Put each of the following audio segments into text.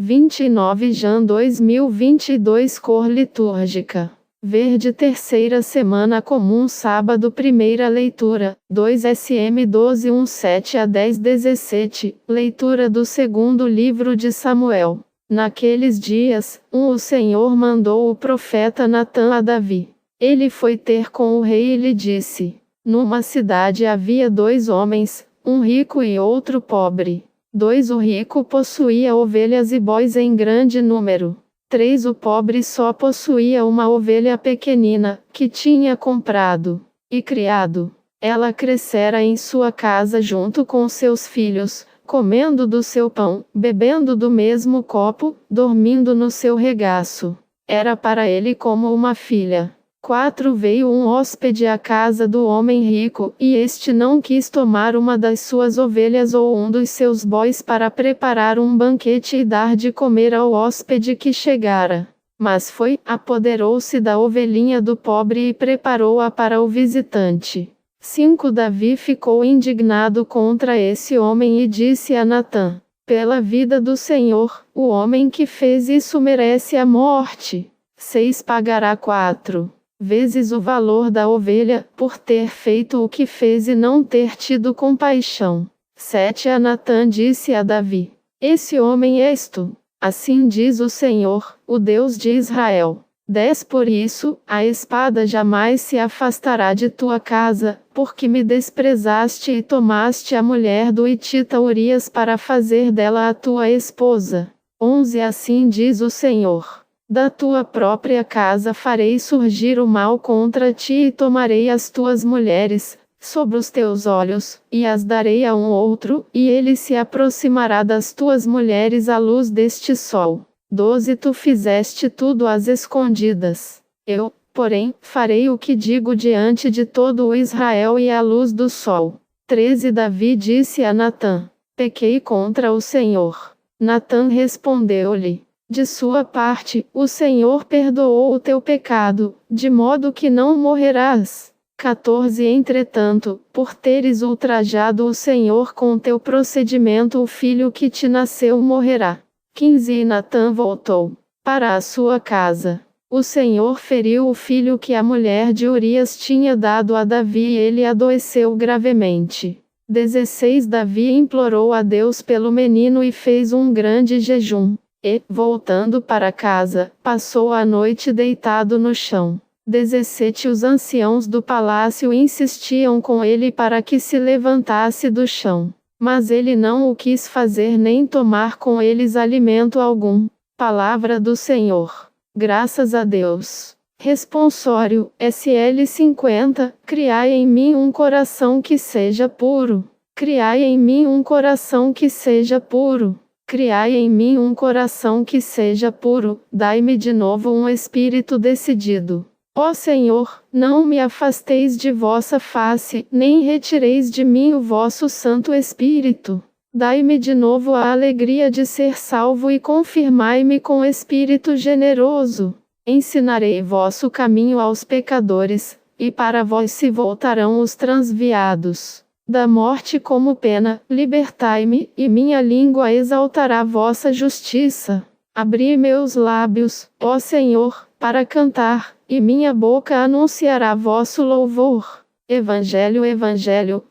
29 Jan 2022 Cor litúrgica: verde. Terceira semana comum, sábado. Primeira leitura, 2 SM 12 17 a 10 17. Leitura do segundo livro de Samuel. Naqueles dias, o Senhor mandou o profeta Natã a Davi. Ele foi ter com o rei e lhe disse: numa cidade havia 2 homens, um rico e outro pobre. 2 O rico possuía ovelhas e bois em grande número. 3 O pobre só possuía uma ovelha pequenina, que tinha comprado e criado. Ela crescera em sua casa junto com seus filhos, comendo do seu pão, bebendo do mesmo copo, dormindo no seu regaço. Era para ele como uma filha. 4 Veio um hóspede à casa do homem rico, e este não quis tomar uma das suas ovelhas ou um dos seus bois para preparar um banquete e dar de comer ao hóspede que chegara. Mas apoderou-se da ovelhinha do pobre e preparou-a para o visitante. 5 Davi ficou indignado contra esse homem e disse a Natã: pela vida do Senhor, o homem que fez isso merece a morte. 6 Pagará 4 vezes o valor da ovelha, por ter feito o que fez e não ter tido compaixão. 7 A Natã disse a Davi: esse homem és tu. Assim diz o Senhor, o Deus de Israel. 10 Por isso, a espada jamais se afastará de tua casa, porque me desprezaste e tomaste a mulher do Hitita Urias para fazer dela a tua esposa. 11 Assim diz o Senhor: da tua própria casa farei surgir o mal contra ti e tomarei as tuas mulheres, sob os teus olhos, e as darei a um outro, e ele se aproximará das tuas mulheres à luz deste sol. 12 Tu fizeste tudo às escondidas. Eu, porém, farei o que digo diante de todo o Israel e à luz do sol. 13 Davi disse a Natã: pequei contra o Senhor. Natã respondeu-lhe: de sua parte, o Senhor perdoou o teu pecado, de modo que não morrerás. 14 Entretanto, por teres ultrajado o Senhor com teu procedimento, o filho que te nasceu morrerá. 15 E Natã voltou para a sua casa. O Senhor feriu o filho que a mulher de Urias tinha dado a Davi e ele adoeceu gravemente. 16 Davi implorou a Deus pelo menino e fez um grande jejum. E, voltando para casa, passou a noite deitado no chão. 17 Os anciãos do palácio insistiam com ele para que se levantasse do chão. Mas ele não o quis fazer nem tomar com eles alimento algum. Palavra do Senhor. Graças a Deus. Responsório, SL 50, criai em mim um coração que seja puro. Criai em mim um coração que seja puro. Criai em mim um coração que seja puro, dai-me de novo um espírito decidido. Ó Senhor, não me afasteis de vossa face, nem retireis de mim o vosso Santo Espírito. Dai-me de novo a alegria de ser salvo e confirmai-me com espírito generoso. Ensinarei vosso caminho aos pecadores, e para vós se voltarão os transviados. Da morte como pena, libertai-me, e minha língua exaltará vossa justiça. Abri meus lábios, ó Senhor, para cantar, e minha boca anunciará vosso louvor. Evangelho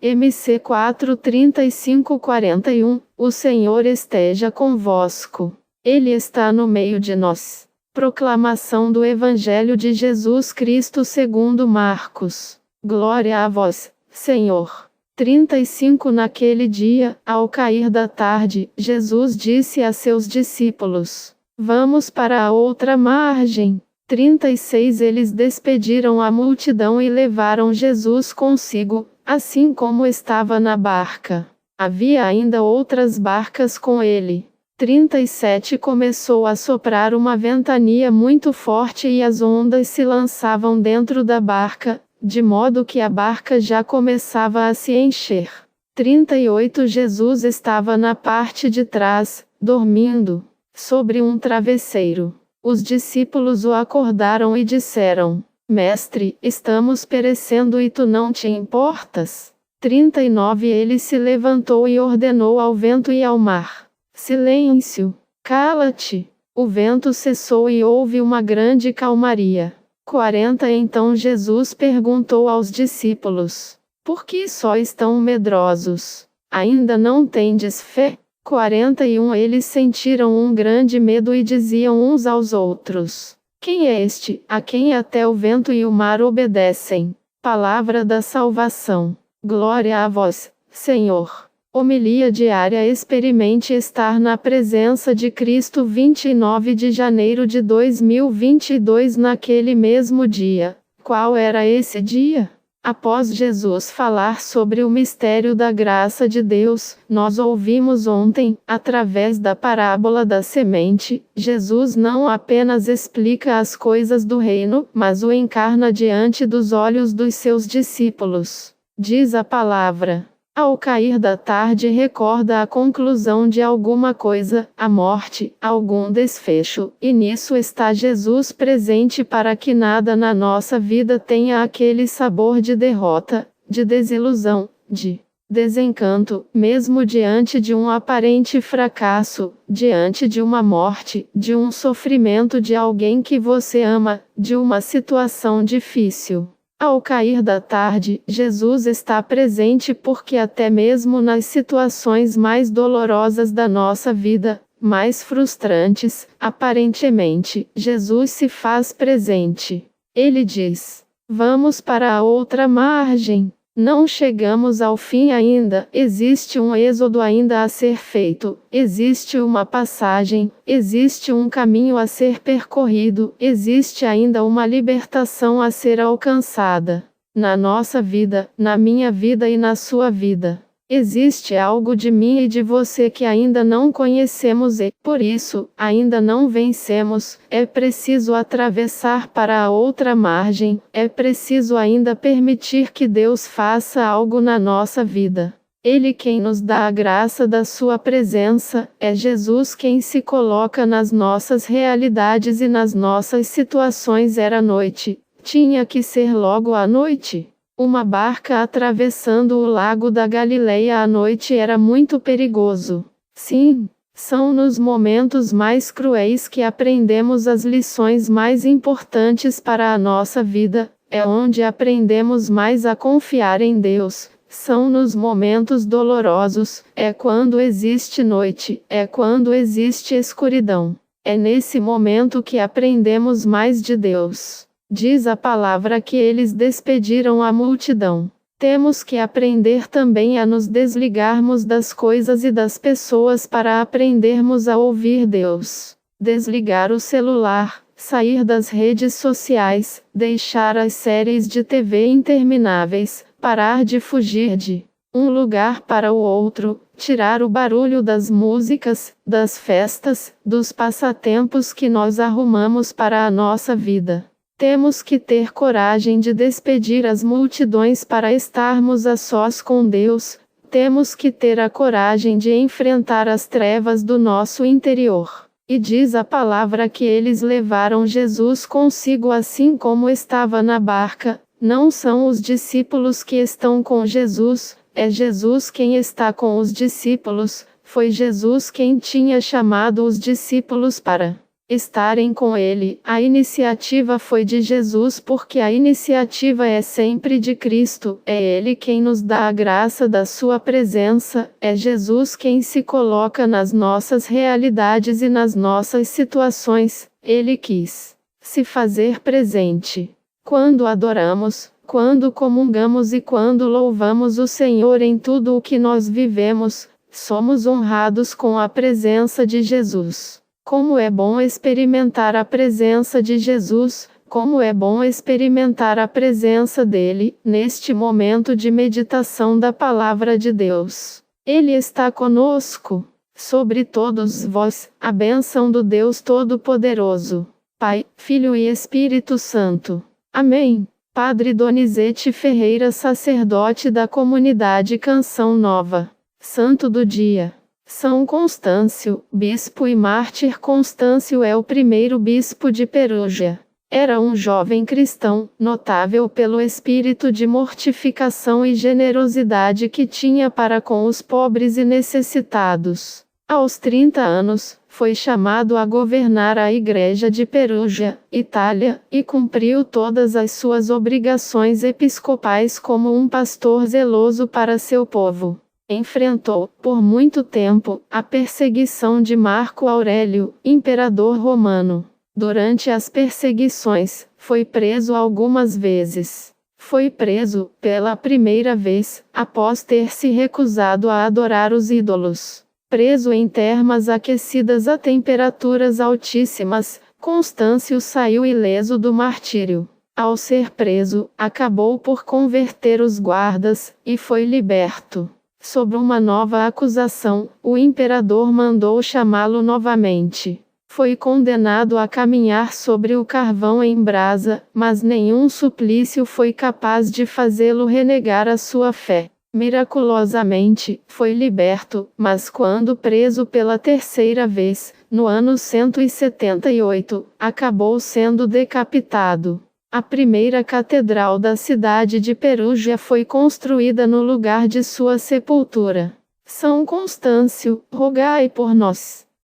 MC 4:35-41. O Senhor esteja convosco. Ele está no meio de nós. Proclamação do Evangelho de Jesus Cristo segundo Marcos. Glória a vós, Senhor. 35 Naquele dia, ao cair da tarde, Jesus disse a seus discípulos: vamos para a outra margem. 36 Eles despediram a multidão e levaram Jesus consigo, assim como estava na barca. Havia ainda outras barcas com ele. 37 Começou a soprar uma ventania muito forte e as ondas se lançavam dentro da barca, de modo que a barca já começava a se encher. 38 Jesus estava na parte de trás, dormindo, sobre um travesseiro. Os discípulos o acordaram e disseram: Mestre, estamos perecendo e tu não te importas? 39 Ele se levantou e ordenou ao vento e ao mar: Silêncio, Cala-te! O vento cessou e houve uma grande calmaria. 40 Então Jesus perguntou aos discípulos: Por que só estão medrosos? Ainda não tendes fé? 41 Eles sentiram um grande medo e diziam uns aos outros: Quem é este, a quem até o vento e o mar obedecem? Palavra da salvação. Glória a vós, Senhor. Homilia diária. Experimente estar na presença de Cristo. 29 de janeiro de 2022. Naquele mesmo dia. Qual era esse dia? Após Jesus falar sobre o mistério da graça de Deus, nós ouvimos ontem, através da parábola da semente, Jesus não apenas explica as coisas do reino, mas o encarna diante dos olhos dos seus discípulos. Diz a palavra. Ao cair da tarde recorda a conclusão de alguma coisa, a morte, algum desfecho, e nisso está Jesus presente para que nada na nossa vida tenha aquele sabor de derrota, de desilusão, de desencanto, mesmo diante de um aparente fracasso, diante de uma morte, de um sofrimento de alguém que você ama, de uma situação difícil. Ao cair da tarde, Jesus está presente porque até mesmo nas situações mais dolorosas da nossa vida, mais frustrantes, aparentemente, Jesus se faz presente. Ele diz: Vamos para a outra margem. Não chegamos ao fim ainda, existe um êxodo ainda a ser feito, existe uma passagem, existe um caminho a ser percorrido, existe ainda uma libertação a ser alcançada. Na nossa vida, na minha vida e na sua vida. Existe algo de mim e de você que ainda não conhecemos e, por isso, ainda não vencemos. É preciso atravessar para a outra margem, é preciso ainda permitir que Deus faça algo na nossa vida. Ele quem nos dá a graça da sua presença, é Jesus quem se coloca nas nossas realidades e nas nossas situações. Era noite, tinha que ser logo à noite. Uma barca atravessando o lago da Galileia à noite era muito perigoso. Sim, são nos momentos mais cruéis que aprendemos as lições mais importantes para a nossa vida, é onde aprendemos mais a confiar em Deus. São nos momentos dolorosos, é quando existe noite, é quando existe escuridão. É nesse momento que aprendemos mais de Deus. Diz a palavra que eles despediram a multidão. Temos que aprender também a nos desligarmos das coisas e das pessoas para aprendermos a ouvir Deus. Desligar o celular, sair das redes sociais, deixar as séries de TV intermináveis, parar de fugir de um lugar para o outro, tirar o barulho das músicas, das festas, dos passatempos que nós arrumamos para a nossa vida. Temos que ter coragem de despedir as multidões para estarmos a sós com Deus. Temos que ter a coragem de enfrentar as trevas do nosso interior. E diz a palavra que eles levaram Jesus consigo assim como estava na barca. Não são os discípulos que estão com Jesus, é Jesus quem está com os discípulos. Foi Jesus quem tinha chamado os discípulos para estarem com ele. A iniciativa foi de Jesus porque a iniciativa é sempre de Cristo. É Ele quem nos dá a graça da sua presença. É Jesus quem se coloca nas nossas realidades e nas nossas situações. Ele quis se fazer presente. Quando adoramos, quando comungamos e quando louvamos o Senhor em tudo o que nós vivemos, somos honrados com a presença de Jesus. Como é bom experimentar a presença de Jesus, como é bom experimentar a presença dele, neste momento de meditação da palavra de Deus. Ele está conosco. Sobre todos vós, a bênção do Deus Todo-Poderoso, Pai, Filho e Espírito Santo. Amém. Padre Donizete Ferreira, sacerdote da comunidade Canção Nova. Santo do dia. São Constâncio, bispo e mártir. Constâncio é o primeiro bispo de Perugia. Era um jovem cristão, notável pelo espírito de mortificação e generosidade que tinha para com os pobres e necessitados. Aos 30 anos, foi chamado a governar a Igreja de Perugia, Itália, e cumpriu todas as suas obrigações episcopais como um pastor zeloso para seu povo. Enfrentou, por muito tempo, a perseguição de Marco Aurélio, imperador romano. Durante as perseguições, foi preso algumas vezes. Foi preso, pela primeira vez, após ter se recusado a adorar os ídolos. Preso em termas aquecidas a temperaturas altíssimas, Constâncio saiu ileso do martírio. Ao ser preso, acabou por converter os guardas, e foi liberto. Sob uma nova acusação, o imperador mandou chamá-lo novamente. Foi condenado a caminhar sobre o carvão em brasa, mas nenhum suplício foi capaz de fazê-lo renegar a sua fé. Miraculosamente, foi liberto, mas quando preso pela terceira vez, no ano 178, acabou sendo decapitado. A primeira catedral da cidade de Perugia foi construída no lugar de sua sepultura. São Constâncio, rogai por nós.